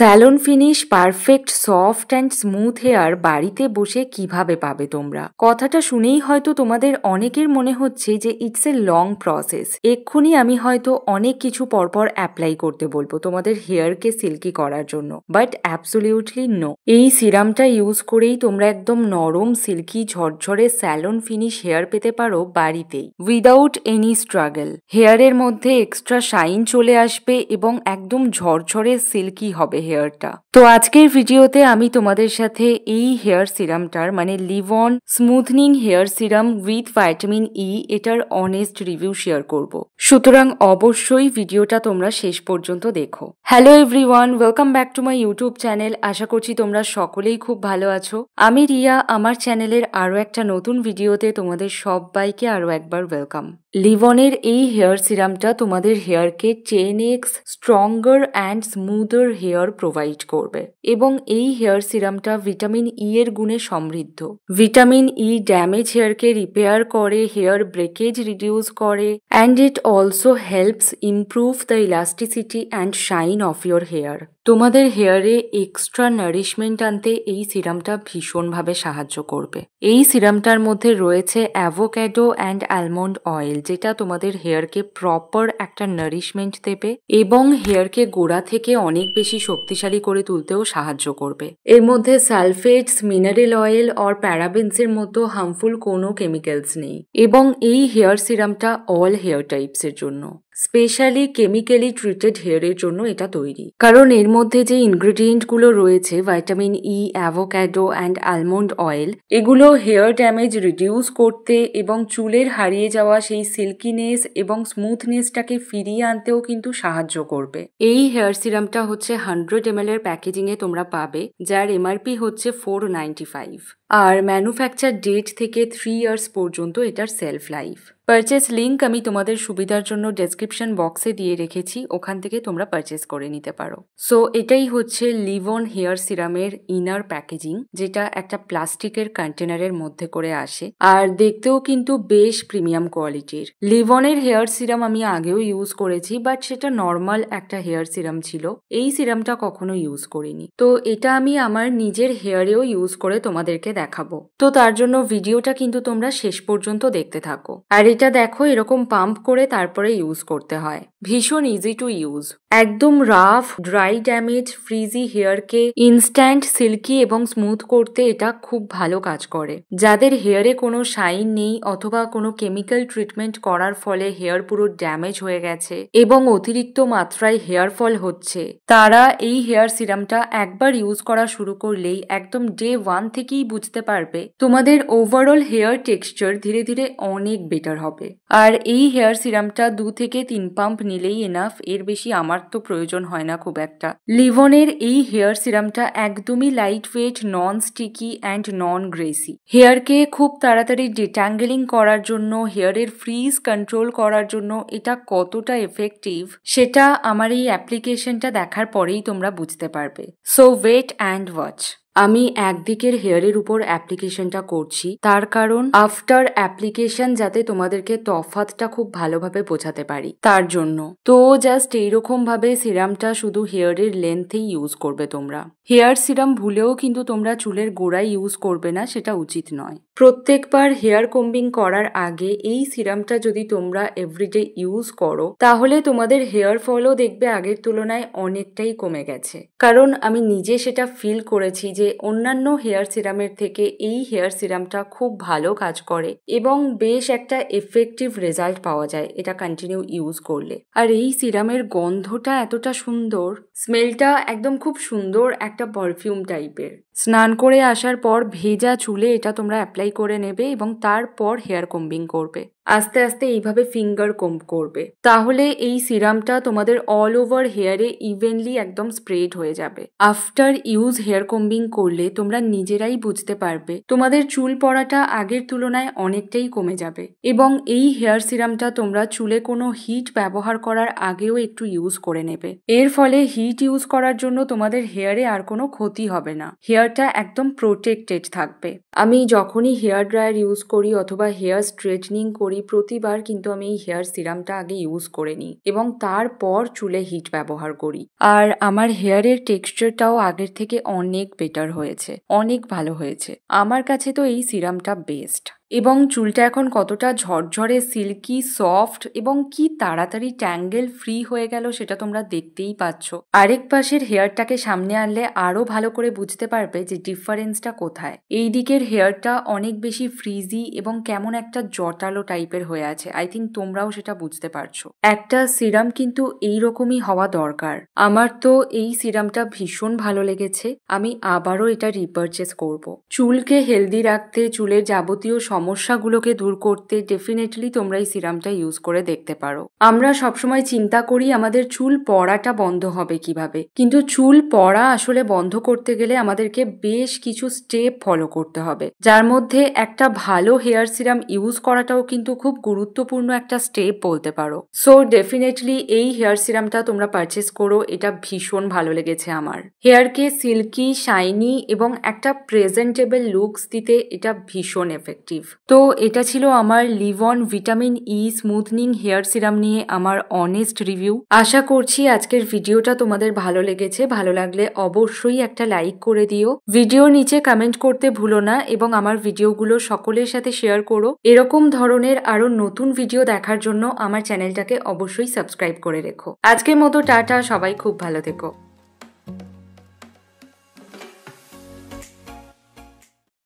Salon finish perfect soft and smooth hair বাড়িতে বসে কিভাবে পাবে তোমরা? কথাটা শুনেই হয়তো তোমাদের অনেকের মনে হচ্ছে যে ইটস এ লং প্রসেস। এক্ষুনি আমি হয়তো অনেক কিছু পরপর অ্যাপ্লাই করতে বলবো তোমাদের হেয়ারকে সিল্কি করার জন্য, বাট অ্যাবসোলিউটলি নো। এই সিরামটা ইউজ করেই তোমরা একদম নরম সিল্কি ঝরঝরে স্যালন ফিনিশ হেয়ার পেতে পারো বাড়িতেই, উইদাউট এনি স্ট্রাগল। হেয়ারের মধ্যে এক্সট্রা শাইন চলে আসবে এবং একদম ঝরঝরে সিল্কি হবে হেয়ারটা। তো আজকের ভিডিওতে আমি তোমাদের সাথে এই হেয়ার সিরামটার মানে Livon smoothing hair serum with vitamin E এটার অনেস্ট রিভিউ শেয়ার করব। সুতরাং অবশ্যই ভিডিওটা তোমরা শেষ পর্যন্ত দেখো। Hello everyone, welcome back to my YouTube channel. আশা করছি তোমরা সকলেই খুব ভালো আছো। আমি রিয়া, আমার চ্যানেলের আরো একটা নতুন ভিডিওতে তোমাদের সবাইকে আরো একবার ওয়েলকাম। লিভনের এই হেয়ার সিরামটা তোমাদের হেয়ারকে 10x stronger and smoother hair provide করবে এবং এই হেয়ার সিরামটা ভিটামিন ই এর গুণে সমৃদ্ধ। ভিটামিন ই ড্যামেজ হেয়ারকে রিপেয়ার করে, হেয়ার ব্রেকেজ রিডিউস করে, and it also helps improve the elasticity and shine of your hair. তোমাদের হেয়ারে এক্সট্রা নারিশমেন্ট আনতে এই সিরামটা ভীষণভাবে সাহায্য করবে। এই সিরামটার মধ্যে রয়েছে অ্যাভোক্যাডো অ্যান্ড আলমন্ড অয়েল, যেটা তোমাদের হেয়ারকে প্রপার একটা নারিশমেন্ট দেবে এবং হেয়ারকে গোড়া থেকে অনেক বেশি শক্তিশালী করে তুলতেও সাহায্য করবে। এর মধ্যে সালফেটস, মিনারেল অয়েল আর প্যারাবেন্সের মতো হার্মফুল কোনো কেমিক্যালস নেই এবং এই হেয়ার সিরামটা অল হেয়ার টাইপসের জন্য, স্পেশালি কেমিক্যালি ট্রিটেড হেয়ারের জন্য এটা তৈরি। কারণ এর মধ্যে যে ইনগ্রেডিয়েন্টগুলো রয়েছে vitamin E, avocado and almond oil, এগুলো হেয়ার ড্যামেজ রিডিউস করতে এবং চুলের হারিয়ে যাওয়া সেই সিল্কিনেস এবং স্মুথনেসটাকে ফিরিয়ে আনতেও কিন্তু সাহায্য করবে। এই হেয়ার সিরামটা হচ্ছে 100 ml এর প্যাকেজিংয়ে তোমরা পাবে, যার এমআরপি হচ্ছে 495 আর ম্যানুফ্যাকচার ডেট থেকে 3 ইয়ার্স পর্যন্ত এটার সেলফ লাইফ। পারচেস লিঙ্ক আমি তোমাদের সুবিধার জন্য ডেসক্রিপশন বক্সে দিয়ে রেখেছি, ওখান থেকে তোমরা পারচেস করে নিতে পারো। সো এটাই হচ্ছে লিভন হেয়ার সিরামের ইনার প্যাকেজিং, যেটা একটা প্লাস্টিকের কন্টেনারের মধ্যে করে আসে আর দেখতেও কিন্তু বেশ প্রিমিয়াম কোয়ালিটির। লিভনের হেয়ার সিরাম আমি আগেও ইউজ করেছি, বাট সেটা নর্মাল একটা হেয়ার সিরাম ছিল। এই সিরামটা কখনো ইউজ করিনি, তো এটা আমি আমার নিজের হেয়ারেও ইউজ করে তোমাদেরকে দেখাবো। তো তার জন্য ভিডিওটা কিন্তু তোমরা শেষ পর্যন্ত দেখতে থাকো। আর এটা দেখো, এরকম পাম্প করে তারপরে ইউজ করতে হয়। ভীষণ ইজি টু ইউজ। একদম রাফ, ড্রাই, ড্যামেজ, ফ্রিজি হেয়ারকে ইনস্ট্যান্ট সিল্কি এবং স্মুথ করতে এটা খুব ভালো কাজ করে। যাদের হেয়ারে কোনো শাইন নেই অথবা কোনো কেমিক্যাল ট্রিটমেন্ট করার ফলে হেয়ার পুরো ড্যামেজ হয়ে গেছে এবং অতিরিক্ত মাত্রায় হেয়ার ফল হচ্ছে, তারা এই হেয়ার সিরামটা একবার ইউজ করা শুরু করলেই একদম ডে 1 থেকেই বুঝতে পারবে তোমাদের ওভারঅল হেয়ার টেক্সচার ধীরে ধীরে অনেক বেটার হবে। আর এই হেয়ার সিরামটা 2 থেকে 3 পাম্প নিলেই এনাফ, এর বেশি আমার তো প্রয়োজন হয় না খুব একটা। লিভনের এই হেয়ার সিরামটা একদমই lightweight, non sticky and non greasy. হেয়ারকে খুব তাড়াতাড়ি ডিট্যাঙ্গেলিং করার জন্য, হেয়ারের ফ্রিজ কন্ট্রোল করার জন্য এটা কতটা এফেক্টিভ সেটা আমার এই অ্যাপ্লিকেশনটা দেখার পরেই তোমরা বুঝতে পারবে। So wait and watch. আমি একদিকের হেয়ারের উপর অ্যাপ্লিকেশনটা করছি, তার কারণ আফটার অ্যাপ্লিকেশন যাতে তোমাদেরকে তফাৎটা খুব ভালোভাবে বোঝাতে পারি তার জন্য। তো জাস্ট এইরকম ভাবে সিরামটা শুধু হেয়ারের লেন্থেই ইউজ করবে তোমরা। হেয়ার সিরাম ভুলেও কিন্তু তোমরা চুলের গোড়ায় ইউজ করবে না, সেটা উচিত নয়। প্রত্যেকবার হেয়ার কম্বিং করার আগে এই সিরামটা যদি তোমরা এভরিডে ইউজ করো, তাহলে তোমাদের হেয়ার ফলও দেখবে আগের তুলনায় অনেকটাই কমে গেছে। কারণ আমি নিজে সেটা ফিল করেছি যে অন্যান্য হেয়ার সিরামের থেকে এই হেয়ার সিরামটা খুব ভালো কাজ করে এবং বেশ একটা এফেক্টিভ রেজাল্ট পাওয়া যায় এটা কন্টিনিউ ইউজ করলে। আর এই সিরামের গন্ধটা এতটা সুন্দর, স্মেলটা একদম খুব সুন্দর একটা পারফিউম টাইপের। স্নান করে আসার পর ভেজা চুলে এটা তোমরা অ্যাপ্লাই করে নেবে এবং তারপর হেয়ার কম্বিং করবে। আস্তে আস্তে এইভাবে ফিঙ্গার কম্ব করবে, তাহলে এই সিরামটা তোমাদের অল ওভার হেয়ারে ইভেনলি একদম স্প্রেড হয়ে যাবে। আফটার ইউজ হেয়ার কম্বিং করলে তোমরা নিজেরাই বুঝতে পারবে তোমাদের চুল পড়াটা আগের তুলনায় অনেকটাই কমে যাবে। এবং এই হেয়ার সিরামটা তোমরা চুলে কোনো হিট ব্যবহার করার আগেও একটু ইউজ করে নেবে। এর ফলে হিট ইউজ করার জন্য তোমাদের হেয়ারে আর কোনো ক্ষতি হবে না, হেয়ারটা একদম প্রোটেক্টেড থাকবে। আমি যখনই হেয়ার ড্রায়ার ইউজ করি অথবা হেয়ার স্ট্রেটনিং করি করি প্রতিবার কিন্তু আমি এই হেয়ার সিরামটা আগে ইউজ করে নিই এবং তারপর চুলে হিট ব্যবহার করি। আর আমার হেয়ারের টেক্সচারটাও আগের থেকে অনেক বেটার হয়েছে, অনেক ভালো হয়েছে। আমার কাছে তো এই সিরামটা বেস্ট। এবং চুলটা এখন কতটা ঝরঝরে, সিল্কি, সফট এবং কি তাড়াতাড়ি ট্যাঙ্গেল ফ্রি হয়ে গেল সেটা তোমরা দেখতেই পাচ্ছ। আরেক পাশের হেয়ারটাকে সামনে আনলে আরো ভালো করে বুঝতে পারবে যে ডিফারেন্সটা কোথায়। এই দিকের হেয়ারটা অনেক বেশি ফ্রিজি এবং কেমন একটা জটালো টাইপের হয়ে আছে। আই থিঙ্ক তোমরাও সেটা বুঝতে পারছো। একটা সিরাম কিন্তু এইরকমই হওয়া দরকার। আমার তো এই সিরামটা ভীষণ ভালো লেগেছে। আমি আবারও এটা রিপারচেস করব। চুলকে হেলদি রাখতে, চুলের যাবতীয় সমস্যাগুলোকে দূর করতে ডেফিনেটলি তোমরা এই সিরামটা ইউজ করে দেখতে পারো। আমরা সবসময় চিন্তা করি আমাদের চুল পড়াটা বন্ধ হবে কিভাবে, কিন্তু চুল পড়া আসলে বন্ধ করতে গেলে আমাদেরকে বেশ কিছু স্টেপ ফলো করতে হবে, যার মধ্যে একটা ভালো হেয়ার সিরাম ইউজ করাটাও কিন্তু খুব গুরুত্বপূর্ণ একটা স্টেপ বলতে পারো। সো ডেফিনেটলি এই হেয়ার সিরামটা তোমরা পারচেস করো, এটা ভীষণ ভালো লেগেছে আমার। হেয়ারকে সিল্কি, শাইনি এবং একটা প্রেজেন্টেবল লুকস দিতে এটা ভীষণ এফেক্টিভ। তো এটা ছিল আমার Livon vitamin E smoothening hair serum নিয়ে আমার অনেস্ট রিভিউ। আশা করছি আজকের ভিডিওটা তোমাদের ভালো লেগেছে। ভালো লাগলে অবশ্যই একটা লাইক করে দিও, ভিডিওর নিচে কমেন্ট করতে ভুলো না এবং আমার ভিডিওগুলো সকলের সাথে শেয়ার করো। এরকম ধরনের আরো নতুন ভিডিও দেখার জন্য আমার চ্যানেলটাকে অবশ্যই সাবস্ক্রাইব করে রেখো। আজকের মতো টাটা, সবাই খুব ভালো থেকো।